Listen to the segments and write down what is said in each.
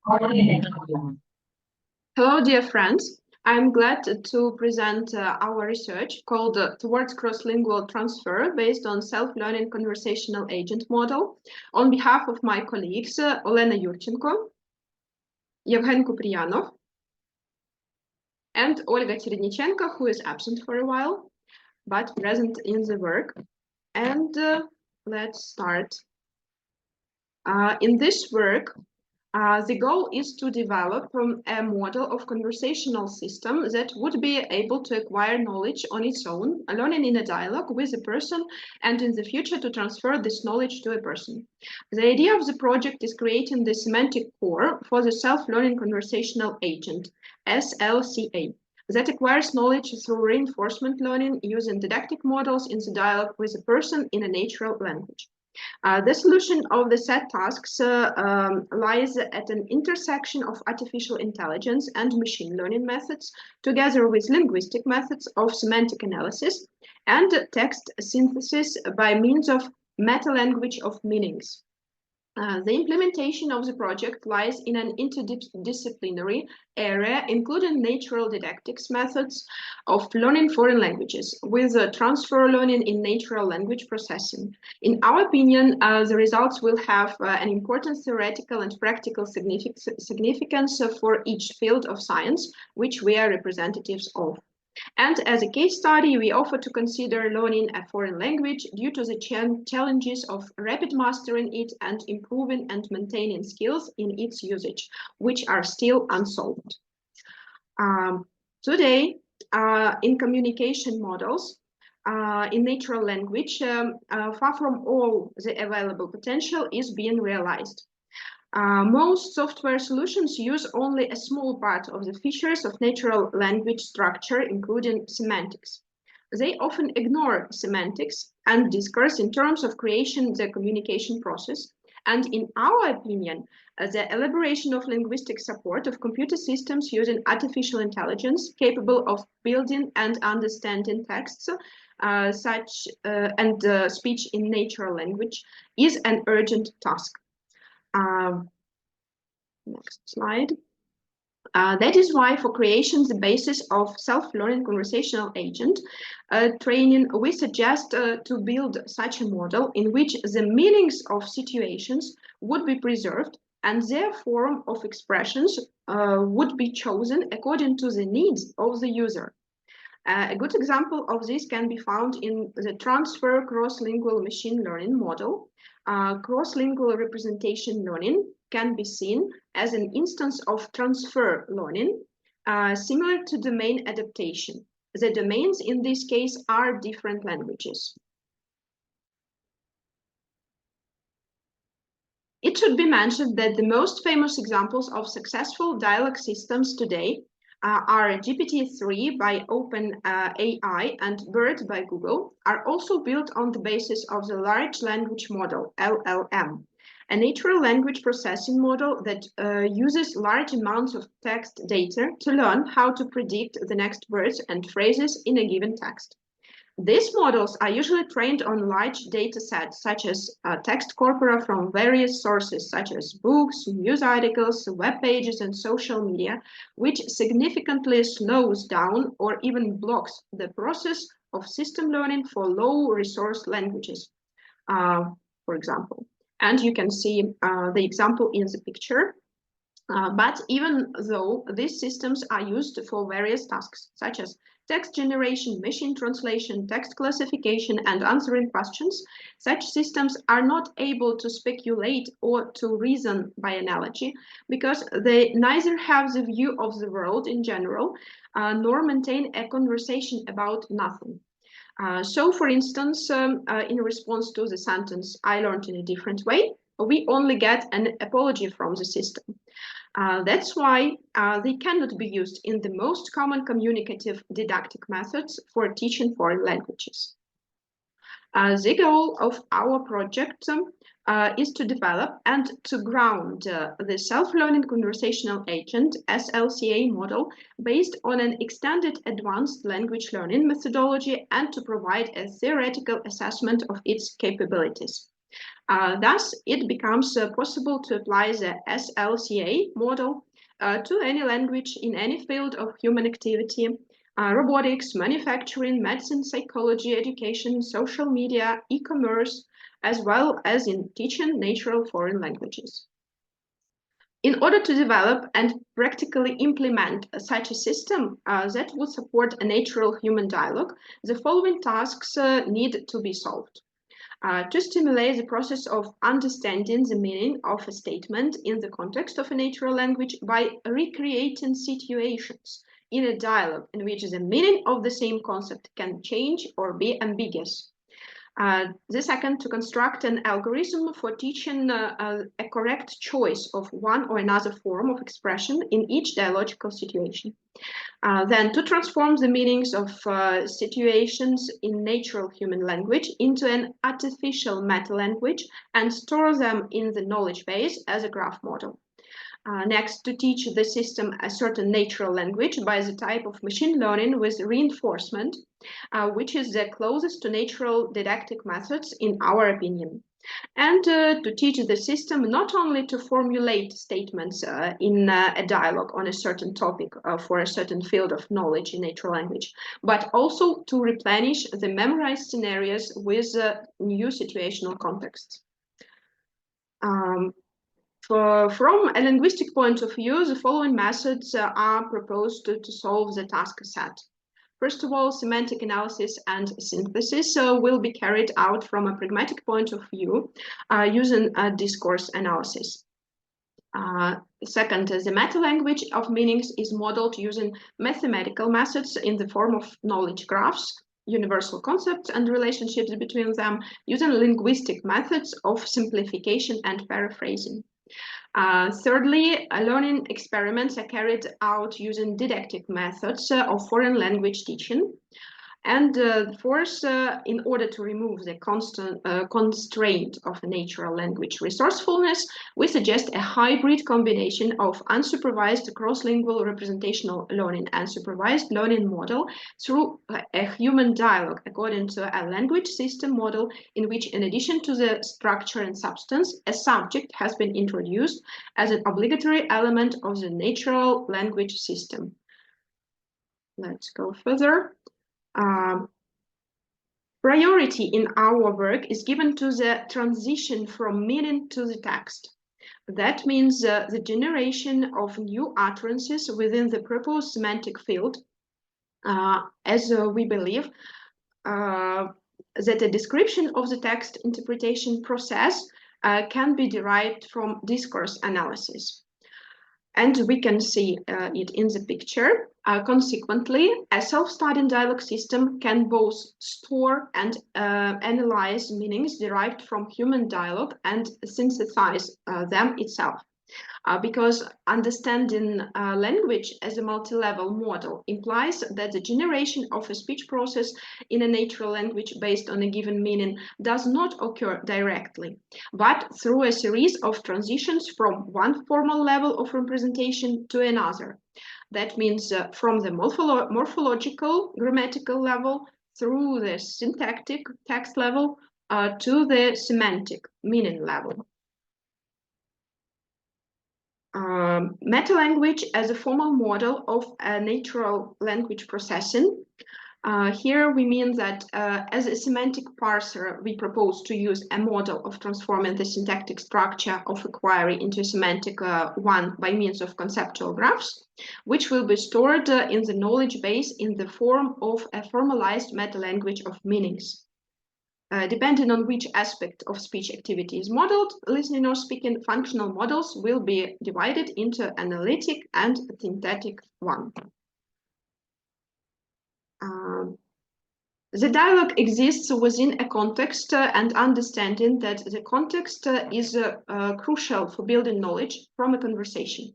Hello, dear friends. I'm glad to present our research called Towards Cross-Lingual Transfer based on Self-Learning Conversational Agent model on behalf of my colleagues Olena Yurchenko, Yevhen Kupriianov, and Olga Cherednichenko, who is absent for a while, but present in the work. And let's start. In this work, the goal is to develop a model of conversational system that would be able to acquire knowledge on its own, learning in a dialogue with a person, and in the future to transfer this knowledge to a person. The idea of the project is creating the semantic core for the Self-Learning Conversational Agent, SLCA, that acquires knowledge through reinforcement learning using didactic models in the dialogue with a person in a natural language. The solution of the set tasks lies at an intersection of artificial intelligence and machine learning methods, together with linguistic methods of semantic analysis and text synthesis by means of meta-language of meanings. The implementation of the project lies in an interdisciplinary area, including natural didactics methods of learning foreign languages, with transfer learning in natural language processing. In our opinion, the results will have an important theoretical and practical significance for each field of science, which we are representatives of. And as a case study, we offer to consider learning a foreign language due to the challenges of rapid mastering it and improving and maintaining skills in its usage, which are still unsolved. Today, in communication models, in natural language, far from all the available potential is being realized. Most software solutions use only a small part of the features of natural language structure, including semantics. They often ignore semantics and discourse in terms of creating the communication process. And in our opinion, the elaboration of linguistic support of computer systems using artificial intelligence capable of building and understanding texts and speech in natural language is an urgent task. Next slide. That is why for creation the basis of self-learning conversational agent training, we suggest to build such a model in which the meanings of situations would be preserved and their form of expressions would be chosen according to the needs of the user. A good example of this can be found in the transfer cross-lingual machine learning model. Cross-lingual representation learning can be seen as an instance of transfer learning, similar to domain adaptation. The domains in this case are different languages. It should be mentioned that the most famous examples of successful dialogue systems today are GPT-3 by OpenAI and BERT by Google, are also built on the basis of the large language model, LLM, a natural language processing model that uses large amounts of text data to learn how to predict the next words and phrases in a given text. These models are usually trained on large data sets, such as text corpora from various sources, such as books, news articles, web pages, and social media, which significantly slows down or even blocks the process of system learning for low-resource languages, for example. And you can see the example in the picture. But even though these systems are used for various tasks, such as text generation, machine translation, text classification, and answering questions, such systems are not able to speculate or to reason by analogy, because they neither have the view of the world in general, nor maintain a conversation about nothing. So, for instance, in response to the sentence, "I learned in a different way," we only get an apology from the system. That's why they cannot be used in the most common communicative didactic methods for teaching foreign languages. The goal of our project is to develop and to ground the self-learning conversational agent SLCA model based on an extended advanced language learning methodology and to provide a theoretical assessment of its capabilities. Thus, it becomes possible to apply the SLCA model to any language in any field of human activity, robotics, manufacturing, medicine, psychology, education, social media, e-commerce, as well as in teaching natural foreign languages. In order to develop and practically implement such a system that would support a natural human dialogue, the following tasks need to be solved. To stimulate the process of understanding the meaning of a statement in the context of a natural language by recreating situations in a dialogue in which the meaning of the same concept can change or be ambiguous. The second, to construct an algorithm for teaching a correct choice of one or another form of expression in each dialogical situation. Then to transform the meanings of situations in natural human language into an artificial meta-language and store them in the knowledge base as a graph model. Next, to teach the system a certain natural language by the type of machine learning with reinforcement, which is the closest to natural didactic methods in our opinion. And to teach the system not only to formulate statements in a dialogue on a certain topic for a certain field of knowledge in natural language, but also to replenish the memorized scenarios with new situational contexts. From a linguistic point of view, the following methods are proposed to solve the task set. First of all, semantic analysis and synthesis will be carried out from a pragmatic point of view using discourse analysis. Second, the meta-language of meanings is modeled using mathematical methods in the form of knowledge graphs, universal concepts and relationships between them, using linguistic methods of simplification and paraphrasing. Thirdly, learning experiments are carried out using didactic methods of foreign language teaching. And fourth, in order to remove the constant constraint of natural language resourcefulness, we suggest a hybrid combination of unsupervised cross-lingual representational learning and supervised learning model through a human dialogue according to a language system model in which, in addition to the structure and substance, a subject has been introduced as an obligatory element of the natural language system. Let's go further. Priority in our work is given to the transition from meaning to the text. That means the generation of new utterances within the proposed semantic field, as we believe that a description of the text interpretation process can be derived from discourse analysis. And we can see it in the picture. Consequently, a self-studying dialogue system can both store and analyze meanings derived from human dialogue and synthesize them itself. Because understanding language as a multi-level model implies that the generation of a speech process in a natural language based on a given meaning does not occur directly, but through a series of transitions from one formal level of representation to another. That means from the morphological, grammatical level through the syntactic text level to the semantic meaning level. Meta-language as a formal model of natural language processing. Here we mean that as a semantic parser, we propose to use a model of transforming the syntactic structure of a query into a semantic one by means of conceptual graphs, which will be stored in the knowledge base in the form of a formalized meta-language of meanings. Depending on which aspect of speech activity is modeled, listening or speaking functional models will be divided into analytic and synthetic one. The dialogue exists within a context and understanding that the context is crucial for building knowledge from a conversation.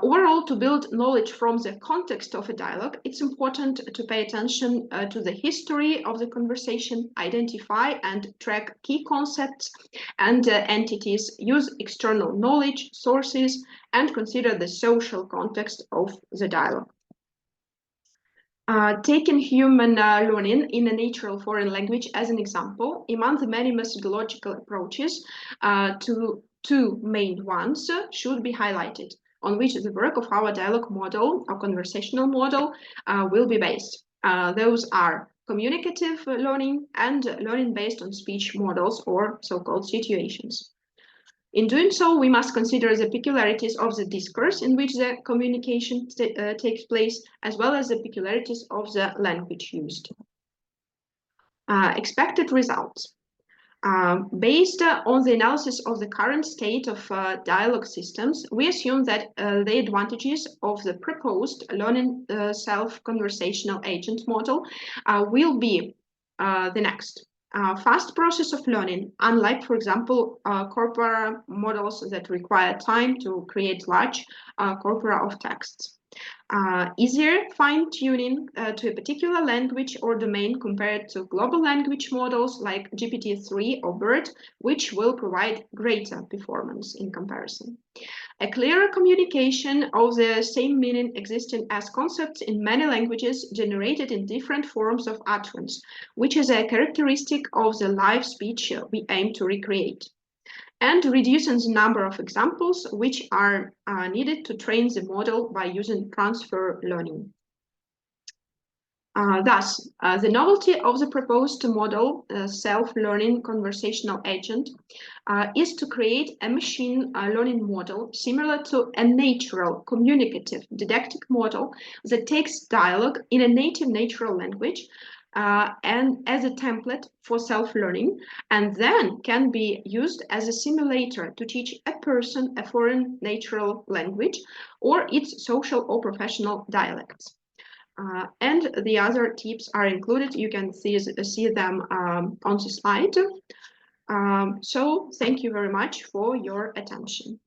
Overall, to build knowledge from the context of a dialogue, it's important to pay attention to the history of the conversation, identify and track key concepts and entities, use external knowledge sources, and consider the social context of the dialogue. Taking human learning in a natural foreign language as an example, among the many methodological approaches, two main ones should be highlighted, on which the work of our dialogue model, our conversational model, will be based. Those are communicative learning and learning based on speech models, or so-called situations. In doing so, we must consider the peculiarities of the discourse in which the communication takes place, as well as the peculiarities of the language used. Expected results. Based on the analysis of the current state of dialogue systems, we assume that the advantages of the proposed learning self-conversational agent model will be the next. Fast process of learning, unlike, for example, corpora models that require time to create large corpora of texts. Easier fine-tuning to a particular language or domain compared to global language models like GPT-3 or BERT, which will provide greater performance in comparison. A clearer communication of the same meaning existing as concepts in many languages generated in different forms of utterance, which is a characteristic of the live speech we aim to recreate. And reducing the number of examples which are needed to train the model by using transfer learning. Thus, the novelty of the proposed model, self-learning conversational agent, is to create a machine learning model similar to a natural, communicative, didactic model that takes dialogue in a native natural language and as a template for self-learning, and then can be used as a simulator to teach a person a foreign natural language or its social or professional dialects. And the other tips are included. You can see them on the slide. So thank you very much for your attention.